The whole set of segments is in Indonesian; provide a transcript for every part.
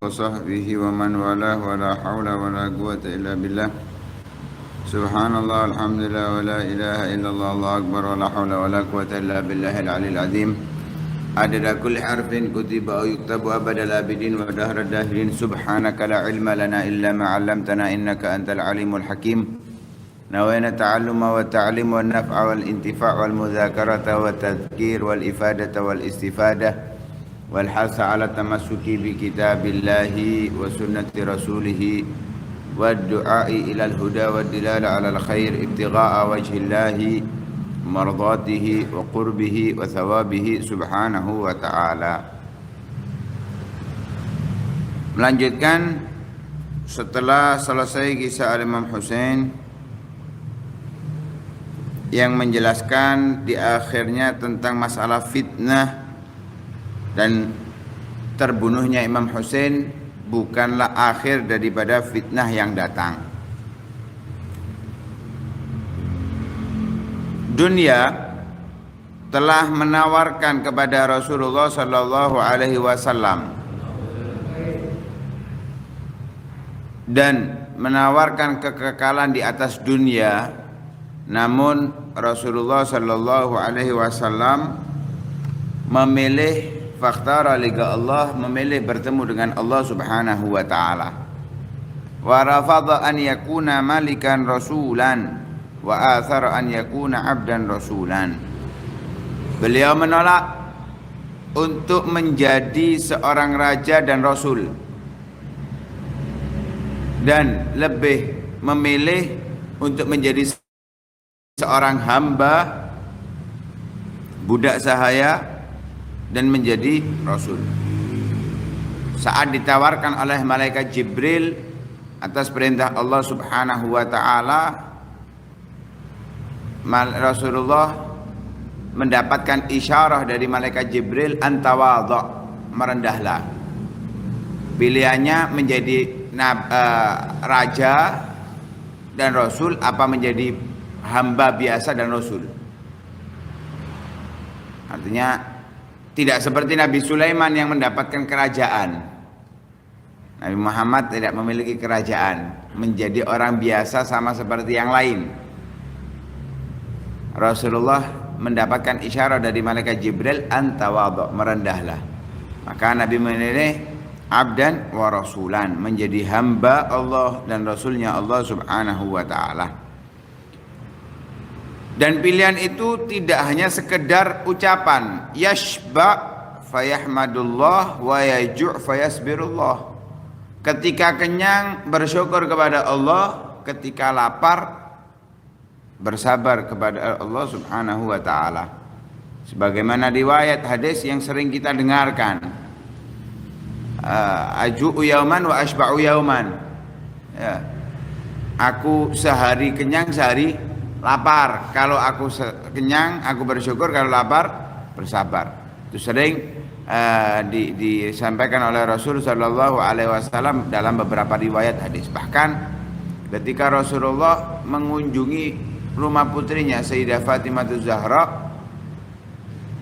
وصحبه ومن والاه ولا حول ولا قوة إلا بالله. سبحان الله الحمد لله ولا إله إلا الله الله أكبر ولا حول ولا قوة إلا بالله العلي العظيم. عدد كل حرف كتب أو يكتب أبد الآبدين ودهر الداهرين. سبحانك لا علم لنا إلا ما علمتنا إنك أنت العليم الحكيم. نوينا التعلم والتعليم والنفع والانتفاع والمذاكرة والتذكير والإفادة والاستفادة والحث على التمسك بكتاب الله وسنة رسوله والدعاء إلى الهدى والدلالة على الخير ابتغاء وجه الله مرضاته وقربه وثوابه سبحانه وتعالى. Melanjutkan setelah selesai kisah Imam Husain yang menjelaskan di akhirnya tentang masalah fitnah dan terbunuhnya Imam Husain bukanlah akhir daripada fitnah yang datang. Dunia telah menawarkan kepada Rasulullah sallallahu alaihi wasallam dan menawarkan kekekalan di atas dunia, namun Rasulullah sallallahu alaihi wasallam memilih fakhtara liga Allah, memilih bertemu dengan Allah subhanahu wa ta'ala. Wa rafadha an yakuna malikan rasulan wa athara an yakuna abdan rasulan. Beliau menolak untuk menjadi seorang raja dan rasul, dan lebih memilih untuk menjadi seorang hamba, budak sahaya, dan menjadi rasul. Saat ditawarkan oleh malaikat Jibril atas perintah Allah subhanahu wa ta'ala, Rasulullah mendapatkan isyarah dari malaikat Jibril, antawadha, merendahlah. Pilihannya menjadi raja dan rasul apa menjadi hamba biasa dan rasul. Artinya tidak seperti Nabi Sulaiman yang mendapatkan kerajaan. Nabi Muhammad tidak memiliki kerajaan, menjadi orang biasa sama seperti yang lain. Rasulullah mendapatkan isyarat dari malaikat Jibril, antawadha, merendahlah. Maka Nabi memilih abdan wa rasulan, menjadi hamba Allah dan rasulnya Allah subhanahu wa ta'ala. Dan pilihan itu tidak hanya sekedar ucapan, yashba fayahmadullah wa yaju' fayasbirullah. Ketika kenyang bersyukur kepada Allah, ketika lapar bersabar kepada Allah subhanahu wa ta'ala. Sebagaimana riwayat hadis yang sering kita dengarkan, aju'u yauman wa ashba'u yauman, ya. Aku sehari kenyang, sehari lapar. Kalau aku kenyang, aku bersyukur. Kalau lapar, bersabar. Itu sering disampaikan oleh Rasul sallallahu alaihi wasallam dalam beberapa riwayat hadis. Bahkan ketika Rasulullah mengunjungi rumah putrinya Sayyidah Fatimah Zahra,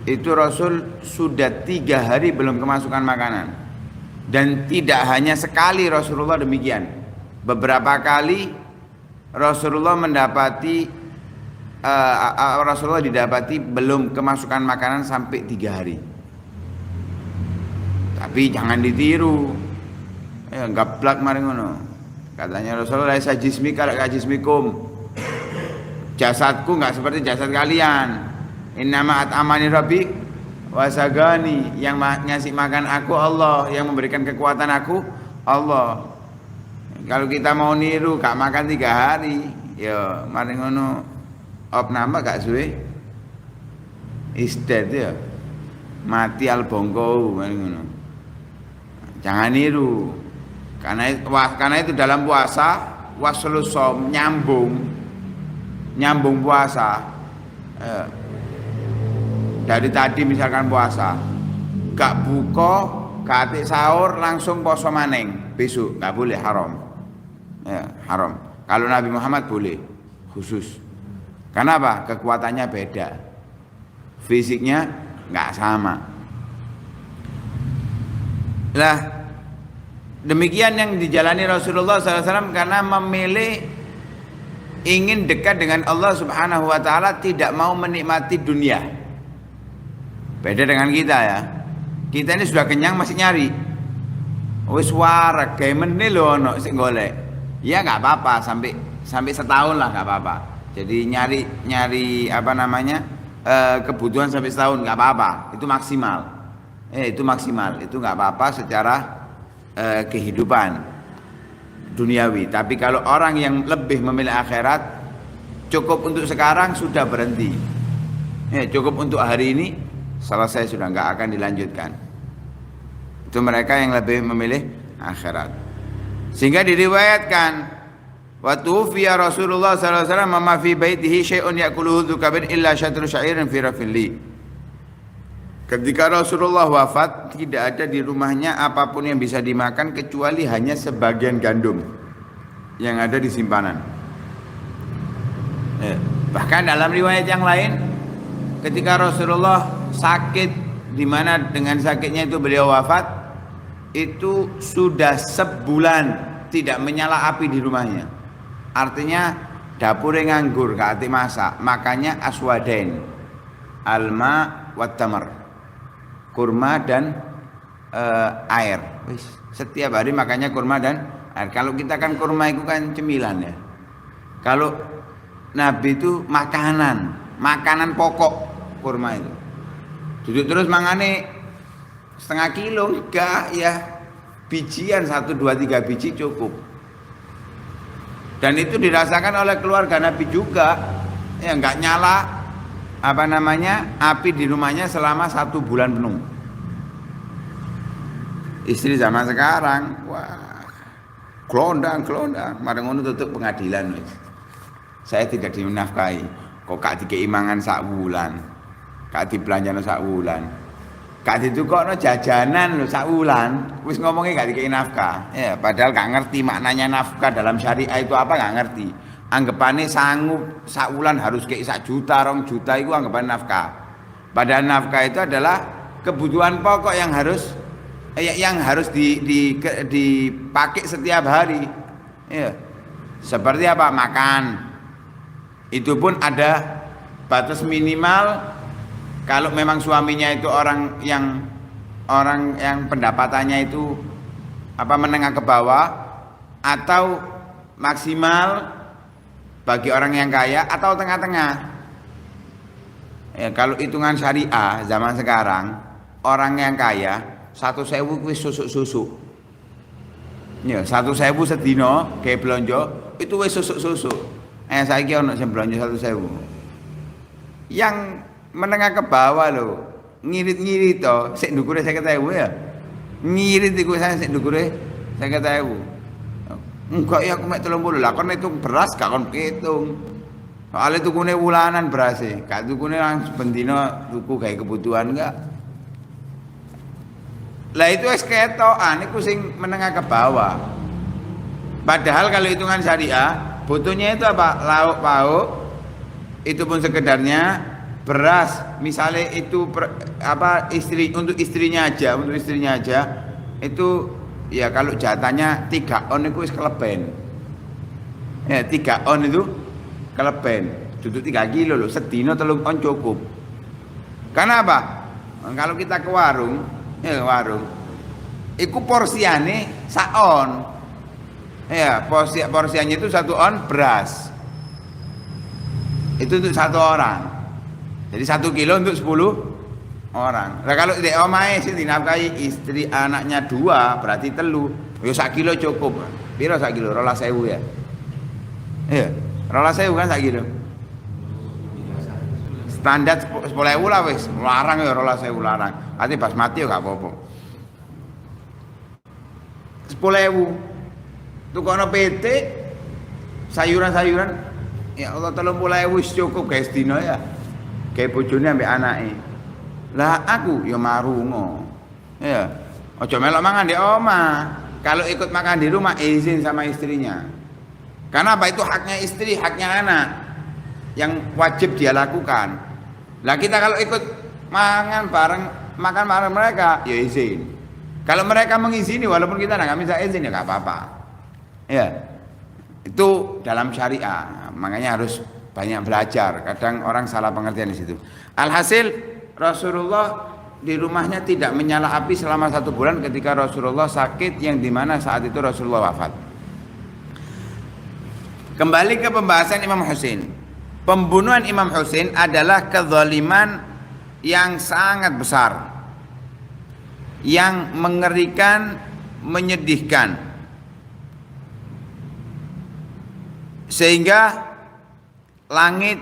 itu Rasul sudah 3 hari belum kemasukan makanan. Dan tidak hanya sekali Rasulullah demikian. Beberapa kali Rasulullah didapati belum kemasukan makanan sampai 3 hari. Tapi jangan ditiru, gablak mari ngono. Katanya Rasulullah, laisa jismi kala jismikum, jasadku enggak seperti jasad kalian. Innama at'amani rabbi wasagani, yang ngasih makan aku Allah, yang memberikan kekuatan aku Allah. Kalau kita mau niru gak makan 3 hari, ya mari ngono op nambah gak suwe istet ya mati al bongko mari ngono. Jangan niru. Karena itu dalam puasa waslus som, nyambung puasa. Dari tadi misalkan puasa gak buka, gak sahur, langsung poso maneng besok, gak boleh, haram. Ya, haram. Kalau Nabi Muhammad boleh, khusus. Kenapa? Kekuatannya beda, fisiknya nggak sama. Lah Demikian yang dijalani Rasulullah SAW karena memilih ingin dekat dengan Allah Subhanahu wa taala, tidak mau menikmati dunia. Beda dengan kita ya. Kita ini sudah kenyang masih nyari. Wis wareg gawe meneh lho ono sing golek. Ya enggak apa-apa sampai setahun lah enggak apa-apa. Jadi nyari apa namanya? Kebutuhan sampai setahun enggak apa-apa. Itu maksimal. Itu maksimal. Itu enggak apa-apa secara kehidupan duniawi. Tapi kalau orang yang lebih memilih akhirat, cukup untuk sekarang sudah berhenti. Cukup untuk hari ini, selesai sudah, nggak akan dilanjutkan. Itu mereka yang lebih memilih akhirat. Sehingga diriwayatkan, wa tuwfiya Rasulullah sallallahu alaihi wasallam ma fi baitihi syai'un ya'kuluhu dzu kabir illa syatru sya'irin fi rafili. Ketika Rasulullah wafat, tidak ada di rumahnya apapun yang bisa dimakan kecuali hanya sebagian gandum yang ada di simpanan. Bahkan dalam riwayat yang lain, ketika Rasulullah sakit, di mana dengan sakitnya itu beliau wafat, itu sudah sebulan tidak menyala api di rumahnya. Artinya dapurnya nganggur, gak ati masak. Makanya aswadain, alma wat tamar, kurma dan air. Setiap hari makanya kurma dan air. Kalau kita kan kurma itu kan cemilan ya. Kalau Nabi itu makanan pokok kurma itu. Duduk terus mangane setengah kilo enggak ya, bijian 1, 2, 3 biji cukup. Dan itu dirasakan oleh keluarga Nabi juga. Ya enggak nyala apa namanya api di rumahnya selama 1 bulan penuh. Istri zaman sekarang, wah, kelondang, mari ngono tutup pengadilan. Saya tidak dinafkahi, kok gak dikei mangan sak wulan, gak dibelanjano sak wulan, gak ditukokno jajanan lho sak wulan, wis ngomongnya gak dikei nafkah. Ya, padahal gak ngerti maknanya nafkah dalam syariah itu apa, gak ngerti. Anggapannya sanggup sak wulan harus kei 1 juta, 2 juta, itu anggapan nafkah. Padahal nafkah itu adalah kebutuhan pokok yang harus dipakai setiap hari. Ya. Seperti apa? Makan. Itu pun ada batas minimal. Kalau memang suaminya itu orang yang pendapatannya itu menengah ke bawah, atau maksimal bagi orang yang kaya, atau tengah-tengah. Ya, kalau hitungan syariah zaman sekarang, orang yang kaya 1.000 kuwi susuk-susuk. Ya, 1.000 sedina kayak belanja itu wis susuk-susuk. Saiki ono sing belanja 1.000. Yang menengah ke bawah lho, ngirit-ngirit to, sik ndukure 50.000 ya. Ngirit iku sik ndukure 50.000. Enggak ya, aku mek 30 lah, kon hitung beras gak kon hitung. Soale tukune wulanan beras e, gak tukune langsung bendina tuku gawe kebutuhan enggak. Lah itu wis ketokan iku sing menengah ke bawah. Padahal kalau hitungan syariah butuhnya itu apa? Lauk pauk, itu pun sekedarnya. Beras misalnya itu untuk istrinya aja itu ya, kalau jatahnya 3 on itu wis keleben. Ya 3 on itu keleben. Duduk 3 kilo loh, sedina 3 on cukup. Karena apa? Kalau kita ke warung, iku porsiane sak on. Ya, porsiannya itu 1 on beras. Itu untuk 1 orang. Jadi 1 kilo untuk 10 orang. Nah kalau di omahe sih dinafkahi istri anaknya 2, berarti 3. Ya 1 kilo cukup. Piro 1 kilo? 12.000 ya. Iya, 12.000 kan 1 kilo. Standar 10.000 lah wis. Larang ya 12.000 larang. Ati basmati ya gak apa-apa. 10.000. Tukono PT sayuran-sayuran ya Allah 30.000 wis cukup guys dino ya. Kayak bojone ambek anake. Lah aku ya marungo. Ya, aja melok mangan di omah. Kalau ikut makan di rumah izin sama istrinya. Karena apa? Itu haknya istri, haknya anak yang wajib dia lakukan. Lah kita kalau ikut makan bareng mereka ya izin. Kalau mereka mengizini walaupun kita nggak minta izin ya nggak apa-apa. Ya, itu dalam syariah. Makanya harus banyak belajar. Kadang orang salah pengertian di situ. Alhasil Rasulullah di rumahnya tidak menyala api selama 1 bulan ketika Rasulullah sakit yang dimana saat itu Rasulullah wafat. Kembali ke pembahasan Imam Husain. Pembunuhan Imam Husain adalah kezaliman yang sangat besar, yang mengerikan, menyedihkan, sehingga langit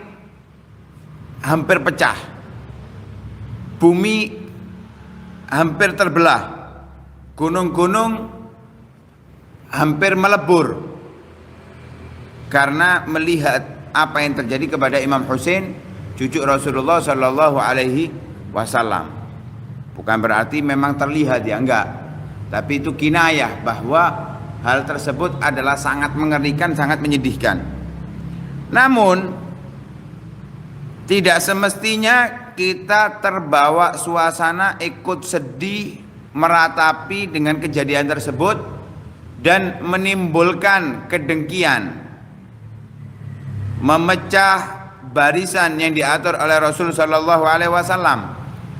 hampir pecah, bumi hampir terbelah, gunung-gunung hampir melebur karena melihat apa yang terjadi kepada Imam Husain, cucu Rasulullah Shallallahu Alaihi Wasallam. Bukan berarti memang terlihat ya, enggak. Tapi itu kinayah bahwa hal tersebut adalah sangat mengerikan, sangat menyedihkan. Namun tidak semestinya kita terbawa suasana ikut sedih, meratapi dengan kejadian tersebut dan menimbulkan kedengkian, memecah barisan yang diatur oleh Rasul Shallallahu Alaihi Wasallam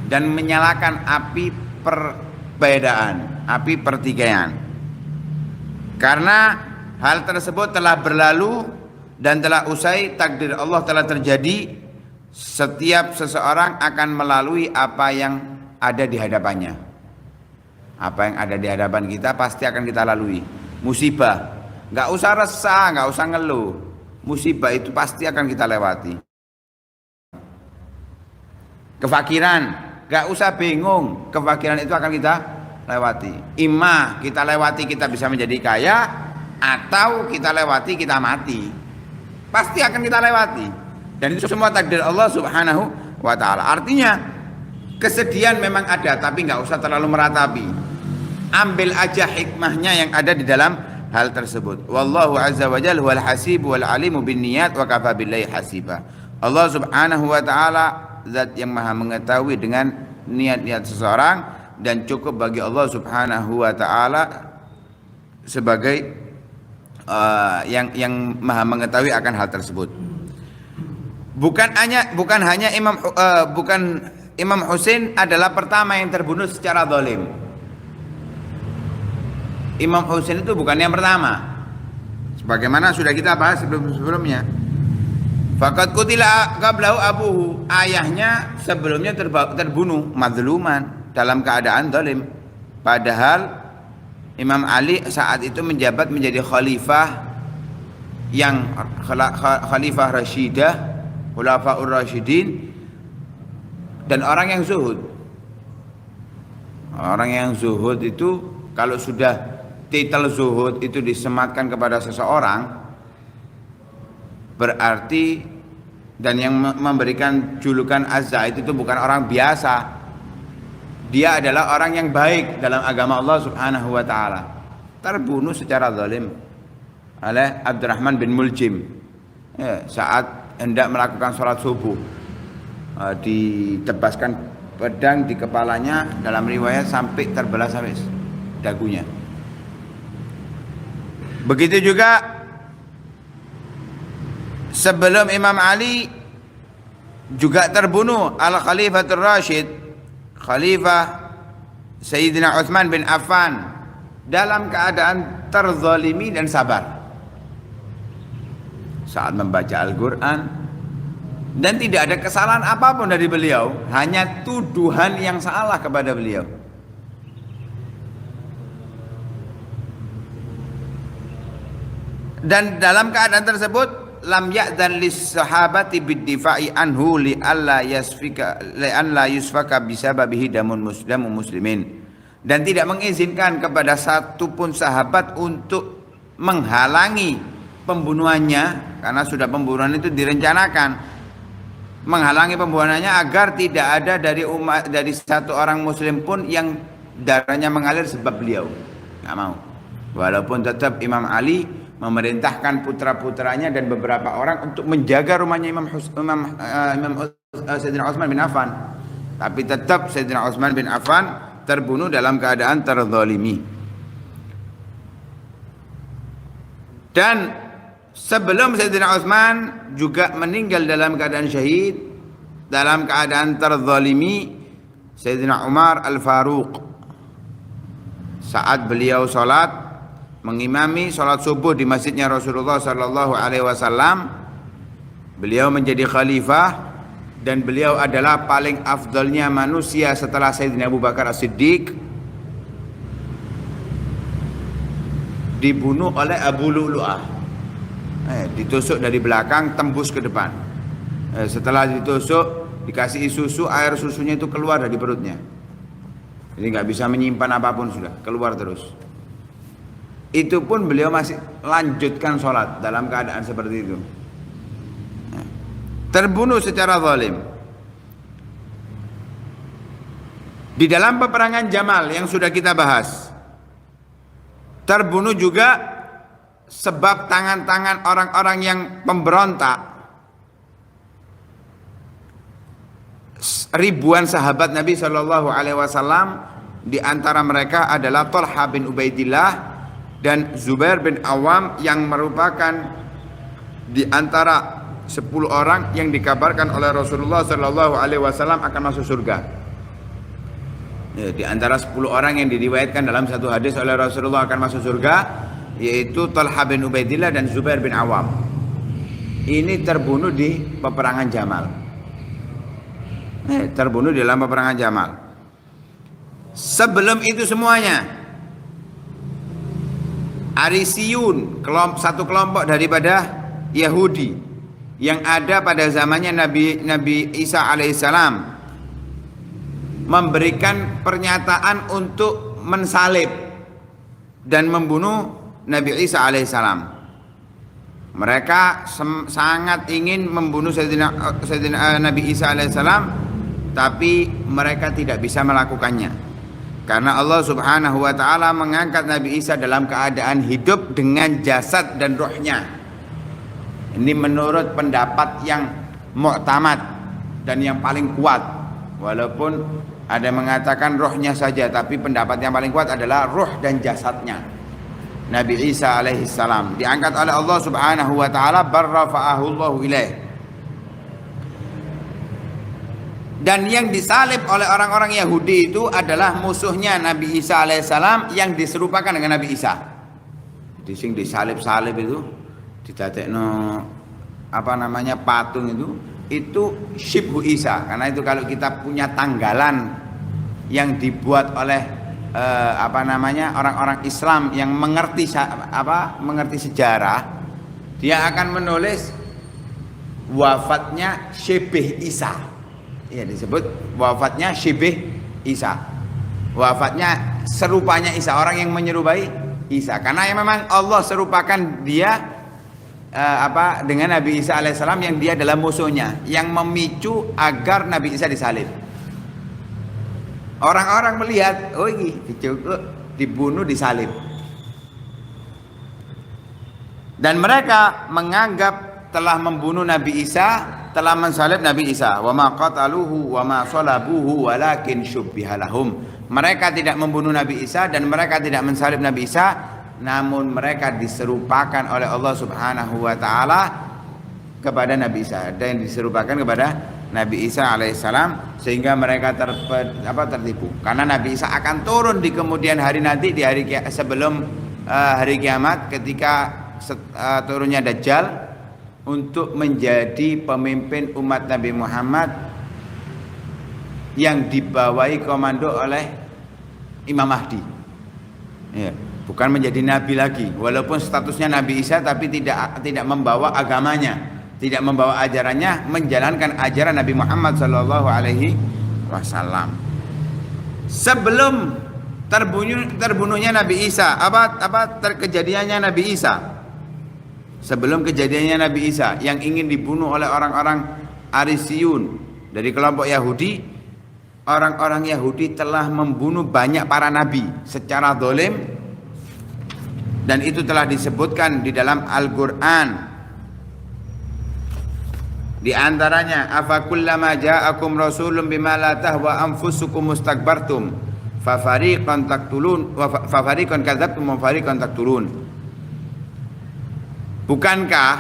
dan menyalakan api perbedaan, api pertikaian. Karena hal tersebut telah berlalu dan telah usai, takdir Allah telah terjadi. Setiap seseorang akan melalui apa yang ada di hadapannya. Apa yang ada di hadapan kita pasti akan kita lalui. Musibah, nggak usah resah, nggak usah ngeluh. Musibah itu pasti akan kita lewati. Kefakiran, gak usah bingung. Kefakiran itu akan kita lewati. Imma kita lewati kita bisa menjadi kaya, atau kita lewati kita mati. Pasti akan kita lewati. Dan itu semua takdir Allah Subhanahu wa ta'ala. Artinya kesedihan memang ada, tapi gak usah terlalu meratapi. Ambil aja hikmahnya yang ada di dalam hal tersebut. Wallahu azza wa jalla wal hasib wal alimu bin niyat wa kafa billahi hasiba. Allah Subhanahu wa taala zat yang maha mengetahui dengan niat-niat seseorang, dan cukup bagi Allah Subhanahu wa taala sebagai yang maha mengetahui akan hal tersebut. Bukan hanya Imam Husain adalah pertama yang terbunuh secara zalim. Imam Husain itu bukan yang pertama, sebagaimana sudah kita bahas sebelumnya. Faqad qutila qablahu abuhu, ayahnya sebelumnya terbunuh mazluman, dalam keadaan zalim. Padahal Imam Ali saat itu menjabat menjadi khalifah yang khalifah Rasyidah, khulafaur Rasyidin, dan orang yang zuhud. Orang yang zuhud itu kalau sudah titel zuhud itu disematkan kepada seseorang, berarti, dan yang memberikan julukan az-zahid itu bukan orang biasa. Dia adalah orang yang baik dalam agama Allah Subhanahu wa taala. Terbunuh secara zalim oleh Abdurrahman bin Muljim saat hendak melakukan sholat subuh. Ditebaskan pedang di kepalanya, dalam riwayat sampai terbelah sampai dagunya. Begitu juga sebelum Imam Ali juga terbunuh Al-Khalifatul Rasyid, Khalifah Sayyidina Utsman bin Affan, dalam keadaan terzalimi dan sabar saat membaca Al-Quran, dan tidak ada kesalahan apapun dari beliau, hanya tuduhan yang salah kepada beliau. Dan dalam keadaan tersebut lam ya'dzan lis sahabati bid-difa'i anhu li alla yusfaka bisababihi damun muslimin, dan tidak mengizinkan kepada satu pun sahabat untuk menghalangi pembunuhannya, karena sudah pembunuhan itu direncanakan, menghalangi pembunuhannya agar tidak ada dari satu orang muslim pun yang darahnya mengalir sebab beliau. Nggak mau. Walaupun tetap Imam Ali memerintahkan putra-putranya dan beberapa orang untuk menjaga rumahnya Sayyidina Utsman bin Affan, tapi tetap Sayyidina Utsman bin Affan terbunuh dalam keadaan terzalimi. Dan sebelum Sayyidina Utsman juga meninggal dalam keadaan syahid, dalam keadaan terzalimi, Sayyidina Umar Al-Faruq saat beliau sholat mengimami sholat subuh di masjidnya Rasulullah sallallahu alaihi wasallam, beliau menjadi khalifah dan beliau adalah paling afdalnya manusia setelah Sayyidina Abu Bakar As-Siddiq, dibunuh oleh Abu Lu'lu'ah. Ditusuk dari belakang tembus ke depan. Setelah ditusuk dikasih susu, air susunya itu keluar dari perutnya. Jadi nggak bisa menyimpan apapun, sudah keluar terus. Itu pun beliau masih lanjutkan sholat dalam keadaan seperti itu. Terbunuh secara zalim. Di dalam peperangan Jamal yang sudah kita bahas, terbunuh juga sebab tangan-tangan orang-orang yang pemberontak. Ribuan sahabat Nabi Shallallahu Alaihi Wasallam, di antara mereka adalah Thalha bin Ubaidillah dan Zubair bin Awam, yang merupakan di antara 10 orang yang dikabarkan oleh Rasulullah Shallallahu Alaihi Wasallam akan masuk surga. Ya, di antara 10 orang yang diriwayatkan dalam satu hadis oleh Rasulullah akan masuk surga, yaitu Thalha bin Ubaidillah dan Zubair bin Awam. Ini terbunuh di peperangan Jamal. Terbunuh di dalam peperangan Jamal. Sebelum itu semuanya, Arisiyun, satu kelompok daripada Yahudi yang ada pada zamannya Nabi Isa alaihissalam, memberikan pernyataan untuk mensalib dan membunuh Nabi Isa alaihissalam. Mereka sangat ingin membunuh Sayyidina Nabi Isa alaihissalam, tapi mereka tidak bisa melakukannya karena Allah Subhanahu wa taala mengangkat Nabi Isa dalam keadaan hidup dengan jasad dan rohnya. Ini menurut pendapat yang mu'tamad dan yang paling kuat. Walaupun ada yang mengatakan rohnya saja, tapi pendapat yang paling kuat adalah roh dan jasadnya. Nabi Isa alaihi salam diangkat oleh Allah Subhanahu wa taala, barrafa'ahu Allahu ilaih. Dan yang disalib oleh orang-orang Yahudi itu adalah musuhnya Nabi Isa alaihissalam yang diserupakan dengan Nabi Isa. Jadi sing disalib-salib itu, didadekno patung itu syibhu Isa. Karena itu kalau kita punya tanggalan yang dibuat oleh orang-orang Islam yang mengerti sejarah, dia akan menulis wafatnya Syibih Isa. Ya, disebut wafatnya Syibih Isa. Wafatnya serupanya Isa, orang yang menyerupai Isa. Karena yang memang Allah serupakan dia dengan Nabi Isa alaihissalam yang dia adalah musuhnya, yang memicu agar Nabi Isa disalib. Orang-orang melihat, oh ini dibunuh, disalib. Dan mereka menganggap telah membunuh Nabi Isa, telah mensalib Nabi Isa. Wa ma qataluhu wa ma salabuhu walakin syubbiha lahum. Mereka tidak membunuh Nabi Isa dan mereka tidak mensalib Nabi Isa, namun mereka diserupakan oleh Allah Subhanahu wa taala kepada Nabi Isa, dan diserupakan kepada Nabi Isa alaihissalam, sehingga mereka tertipu. Karena Nabi Isa akan turun di kemudian hari nanti, di hari sebelum hari kiamat, ketika turunnya Dajjal, untuk menjadi pemimpin umat Nabi Muhammad yang dibawahi komando oleh Imam Mahdi. Ya, bukan menjadi nabi lagi, walaupun statusnya Nabi Isa, tapi tidak membawa agamanya, tidak membawa ajarannya, menjalankan ajaran Nabi Muhammad sallallahu alaihi wasallam. Sebelum terbunuhnya Nabi Isa, kejadiannya Nabi Isa. Sebelum kejadiannya Nabi Isa yang ingin dibunuh oleh orang-orang Arisiyun dari kelompok Yahudi, orang-orang Yahudi telah membunuh banyak para nabi secara zalim, dan itu telah disebutkan di dalam Al-Qur'an. Di antaranya, afakullama ja'akum rasulun bima la tahwa anfusukum mustakbartum fafariqan taqtulun wa fafariqan kadzabtum wa fariqan taqtulun. Bukankah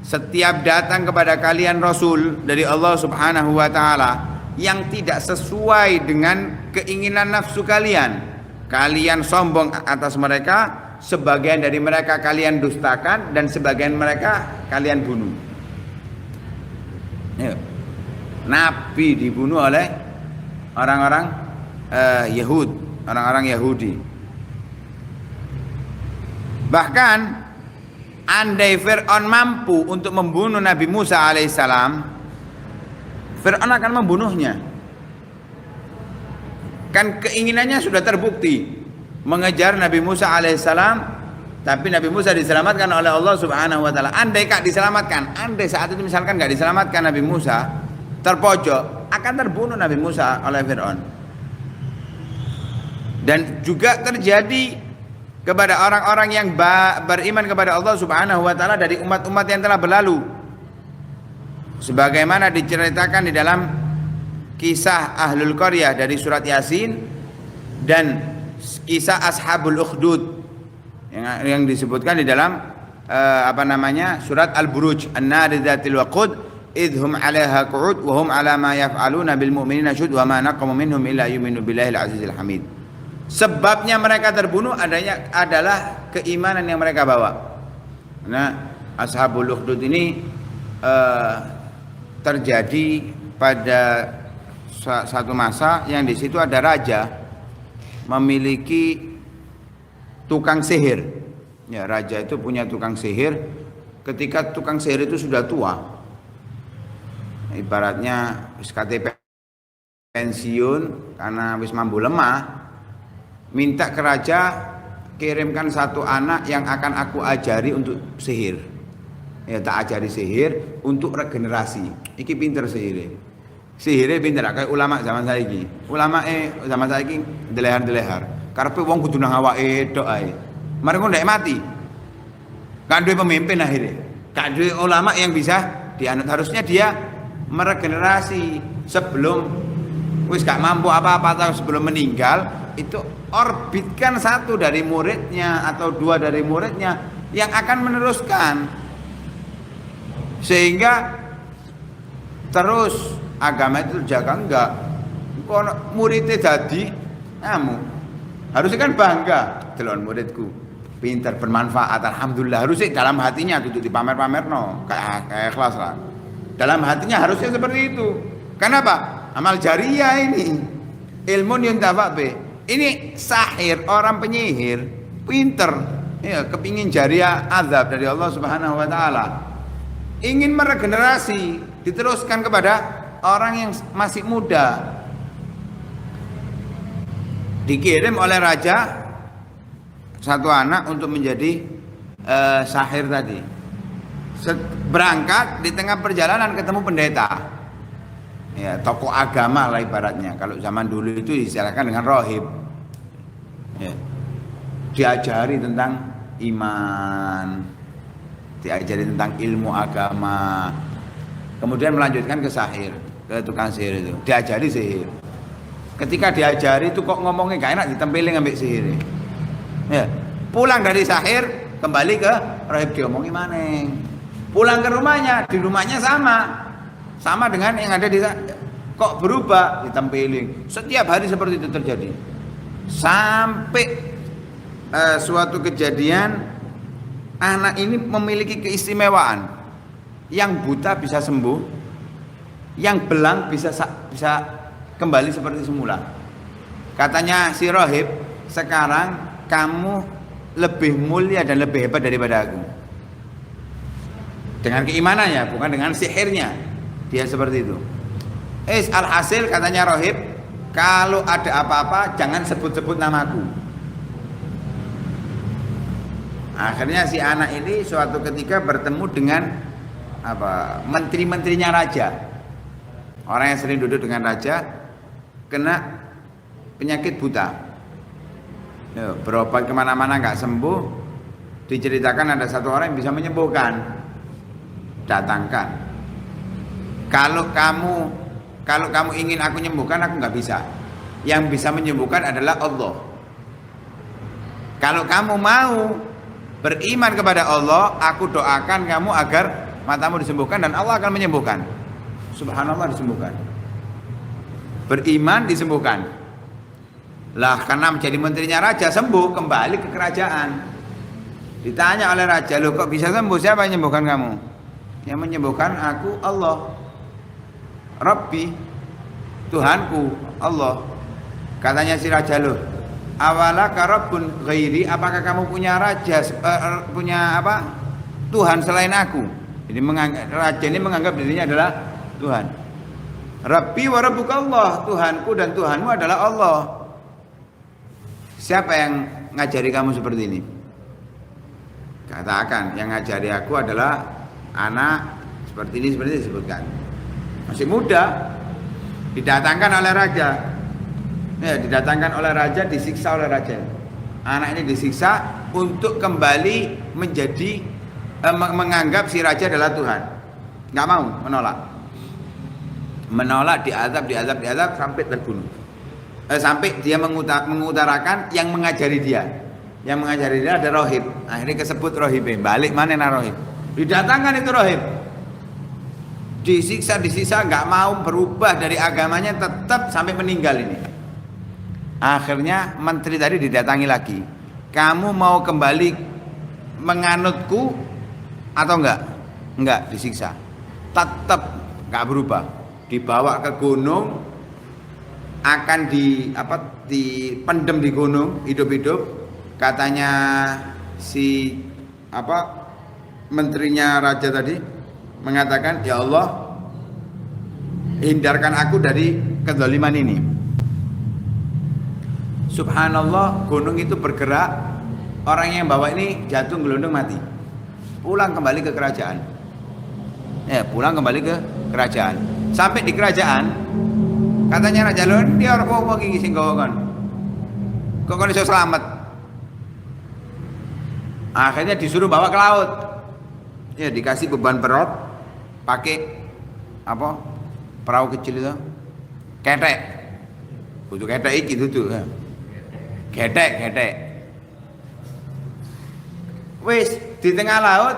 setiap datang kepada kalian rasul dari Allah Subhanahu wa taala yang tidak sesuai dengan keinginan nafsu kalian, kalian sombong atas mereka, sebagian dari mereka kalian dustakan dan sebagian mereka kalian bunuh. Nabi dibunuh oleh orang-orang orang-orang Yahudi. Bahkan andai Fir'aun mampu untuk membunuh Nabi Musa alaihissalam, Fir'aun akan membunuhnya. Kan keinginannya sudah terbukti mengejar Nabi Musa alaihissalam, tapi Nabi Musa diselamatkan oleh Allah Subhanahu wa taala. Andai kak diselamatkan, andai saat itu misalkan gak diselamatkan Nabi Musa, terpojok, akan terbunuh Nabi Musa oleh Fir'aun. Dan juga terjadi kepada orang-orang yang beriman kepada Allah Subhanahu wa taala dari umat-umat yang telah berlalu. Sebagaimana diceritakan di dalam kisah Ahlul Qaryah dari surat Yasin dan kisah Ashabul Ukhdud yang disebutkan di dalam surat Al-Buruj, An-Nari Dzatil Waqud idhum 'alaiha qu'ud wa hum 'ala ma yaf'aluna bil mu'minina syud wa ma naqamu minhum illa yu'minu billahil 'azizil hamid. Sebabnya mereka terbunuh adalah keimanan yang mereka bawa. Nah, Ashabul Ukhdud ini terjadi pada satu masa yang di situ ada raja memiliki tukang sihir. Ya, raja itu punya tukang sihir. Ketika tukang sihir itu sudah tua, ibaratnya wis KTP pensiun karena wis mambu lemah, minta ke raja, kirimkan satu anak yang akan aku ajari untuk sihir. Ya, tak ajari sihir untuk regenerasi. Iki pinter sihirnya. Sihirnya pinter kayak ulama zaman saiki. Ulama zaman saiki delehar-delehar. Karepe wong kudu nang awake tok ae. Mari kok ndek mati. Kan duwe pemimpin akhirnya. Kan duwe ulama yang bisa dianut. Harusnya dia meregenerasi sebelum wis gak mampu apa-apa atau sebelum meninggal, itu orbitkan satu dari muridnya atau dua dari muridnya yang akan meneruskan, sehingga terus agama itu terjaga. Enggak kalau muridnya jadi kamu harusnya kan bangga, delon muridku pinter bermanfaat, alhamdulillah. Harusnya dalam hatinya duduk di pamer-pamer kayak ikhlas lah. Dalam hatinya harusnya seperti itu. Kenapa? Amal jariah ini, ilmu yuntafa be. Ini sahir, orang penyihir, pinter, ya, kepingin jariah azab dari Allah Subhanahu wa taala. Ingin meregenerasi, diteruskan kepada orang yang masih muda. Dikirim oleh raja satu anak untuk menjadi sahir tadi. Berangkat di tengah perjalanan ketemu pendeta. Ya, tokoh agama lah ibaratnya. Kalau zaman dulu itu istilahkan dengan rohib. Ya. Diajari tentang iman, diajari tentang ilmu agama. Kemudian melanjutkan ke sahir, ke tukang sihir itu. Diajari sihir. Ketika diajari itu kok ngomongnya gak enak, ditempelin ngambil sihir. Ya. Pulang dari sahir, kembali ke rohib, diomongi maneh. Pulang ke rumahnya, di rumahnya sama dengan yang ada di kok berubah, ditempelin. Setiap hari seperti itu terjadi sampai suatu kejadian anak ini memiliki keistimewaan. Yang buta bisa sembuh, yang belang bisa kembali seperti semula. Katanya si rohib, sekarang kamu lebih mulia dan lebih hebat daripada aku. Dengan keimanannya, bukan dengan sihirnya. Dia seperti itu. Alhasil katanya rohib, kalau ada apa-apa jangan sebut-sebut namaku. Akhirnya si anak ini suatu ketika bertemu dengan menteri-menterinya raja. Orang yang sering duduk dengan raja kena penyakit buta. Berobat kemana-mana nggak sembuh. Diceritakan ada satu orang yang bisa menyembuhkan. Datangkan. Kalau kamu ingin aku nyembuhkan, aku nggak bisa. yang bisa menyembuhkan adalah Allah. Kalau kamu mau beriman kepada Allah, aku doakan kamu agar matamu disembuhkan dan Allah akan menyembuhkan. Subhanallah, disembuhkan. Beriman disembuhkan. Lah karena menjadi menterinya raja, sembuh, kembali ke kerajaan. Ditanya oleh raja, loh kok bisa sembuh? Siapa yang menyembuhkan kamu? Yang menyembuhkan aku Allah. Rabbi, Tuhanku Allah. Katanya si raja, loh, awalaka rabbun ghairi, apakah kamu punya raja, punya apa, Tuhan selain aku? Jadi raja ini menganggap dirinya adalah Tuhan. Rabbi wa rabbuka Allah, Tuhanku dan Tuhanmu adalah Allah. Siapa yang ngajari kamu seperti ini? Katakan, yang ngajari aku adalah anak seperti ini disebutkan. Masih muda, didatangkan oleh raja. Ya, didatangkan oleh raja, disiksa oleh raja. Anak ini disiksa untuk kembali menjadi menganggap si raja adalah Tuhan. Nggak mau, menolak, diazab sampai terbunuh. Sampai dia mengutarakan yang mengajari dia. Yang mengajari dia ada rohib. Akhirnya kesebut rohib. Balik mana rohib? Didatangkan itu rohib. Disiksa, nggak mau berubah dari agamanya, tetap sampai meninggal ini. Akhirnya menteri tadi didatangi lagi. Kamu mau kembali menganutku atau enggak? Enggak, disiksa. Tetap enggak berubah. Dibawa ke gunung, akan dipendem di gunung hidup-hidup. Katanya si menterinya raja tadi mengatakan, ya Allah, hindarkan aku dari kezaliman ini. Subhanallah, gunung itu bergerak, orang yang bawa ini jatuh gelondong mati. Pulang kembali ke kerajaan. Pulang kembali ke kerajaan. Sampai di kerajaan, katanya raja, lho dia orang wong iki sing gawa kon. Kok kon iso selamat? Akhirnya disuruh bawa ke laut. Ya, dikasih beban berat, pakai perahu kecil itu, ketek. Butuh ketek iki tuh. Getek. Wis di tengah laut,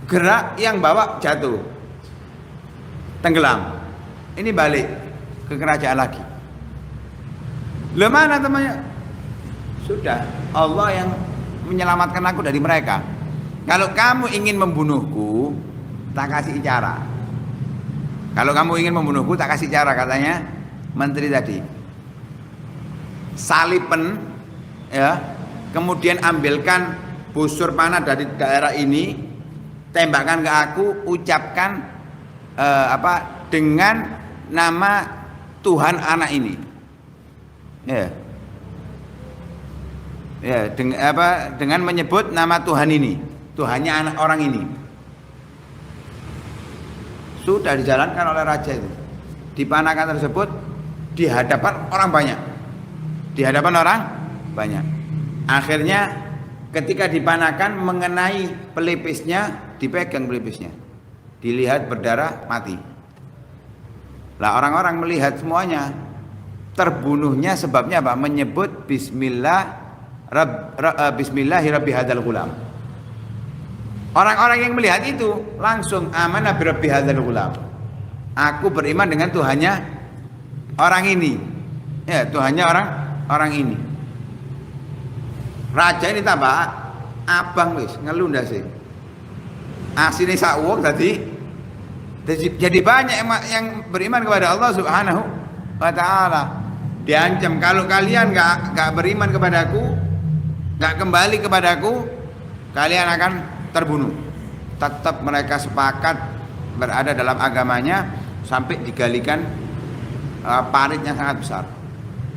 gerak, yang bawa jatuh, tenggelam. Ini balik ke kerajaan lagi. Loh, mana temannya? Sudah, Allah yang menyelamatkan aku dari mereka. Kalau kamu ingin membunuhku, tak kasih cara. Kalau kamu ingin membunuhku, tak kasih cara, katanya menteri tadi. Salipen, ya, kemudian ambilkan busur panah dari daerah ini, tembakkan ke aku, ucapkan dengan nama Tuhan anak ini. Dengan menyebut nama Tuhan ini, Tuhannya anak orang ini. Sudah dijalankan oleh raja itu. Dipanahkan tersebut di hadapan orang banyak. Akhirnya ketika dipanahkan, mengenai pelipisnya, dipegang pelipisnya, dilihat berdarah, mati. Lah orang-orang melihat semuanya. Terbunuhnya sebabnya apa? Menyebut Bismillahirabbi hadzal ghulam. Orang-orang yang melihat itu langsung amanah birabbi hadzal ghulam. Aku beriman dengan Tuhannya orang ini. Ya, Tuhannya orang ini. Raja ini tambah abang wis ngelu ndase. Asine sak wong jadi banyak yang beriman kepada Allah Subhanahu wa taala. Diancam, kalau kalian enggak beriman kepadaku, enggak kembali kepadaku, kalian akan terbunuh. Tetap mereka sepakat berada dalam agamanya sampai digalikan parit yang sangat besar.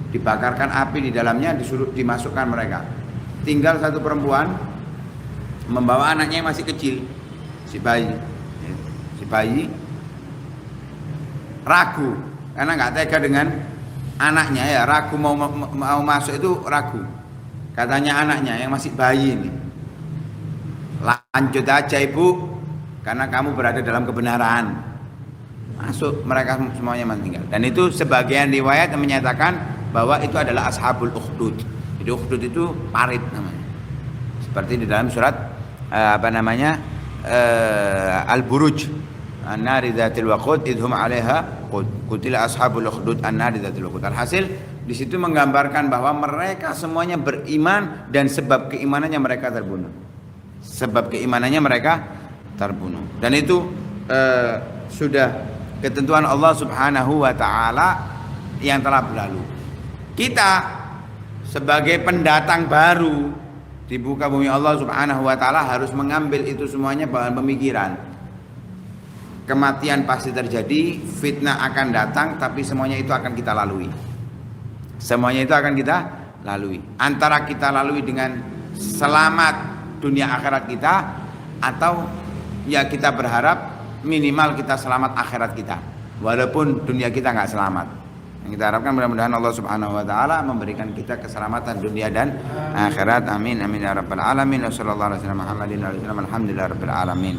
Dibakarkan api di dalamnya, disuruh dimasukkan mereka. Tinggal satu perempuan membawa anaknya yang masih kecil, si bayi ragu karena nggak tega dengan anaknya, ya ragu mau masuk itu ragu. Katanya anaknya yang masih bayi ini, lanjut aja ibu, karena kamu berada dalam kebenaran. masuk mereka semuanya meninggal. Dan itu sebagian riwayat yang menyatakan bahwa itu adalah ashabul ukhdud. Jadi ukhdud itu parit namanya. Seperti di dalam surat Al-Buruj, an-nari dzatil waqud idhum 'alaiha qutila ashabul ukhdud an-nari dzatil waqud. Alhasil di situ menggambarkan bahwa mereka semuanya beriman dan sebab keimanannya mereka terbunuh. Sebab keimanannya mereka terbunuh. Dan itu sudah ketentuan Allah Subhanahu wa taala yang telah berlalu. Kita sebagai pendatang baru di muka bumi Allah Subhanahu wa taala harus mengambil itu semuanya bahan pemikiran. Kematian pasti terjadi, fitnah akan datang, tapi semuanya itu akan kita lalui. Semuanya itu akan kita lalui. Antara kita lalui dengan selamat dunia akhirat kita, atau ya kita berharap minimal kita selamat akhirat kita, walaupun dunia kita nggak selamat. Yang kita harapkan mudah-mudahan Allah Subhanahu wa taala memberikan kita keselamatan dunia dan akhirat. Amin amin ya rabbal alamin. Wassallallahu alaihi wasallam Muhammadin wa alihi wasallam. Alhamdulillah rabbil alamin.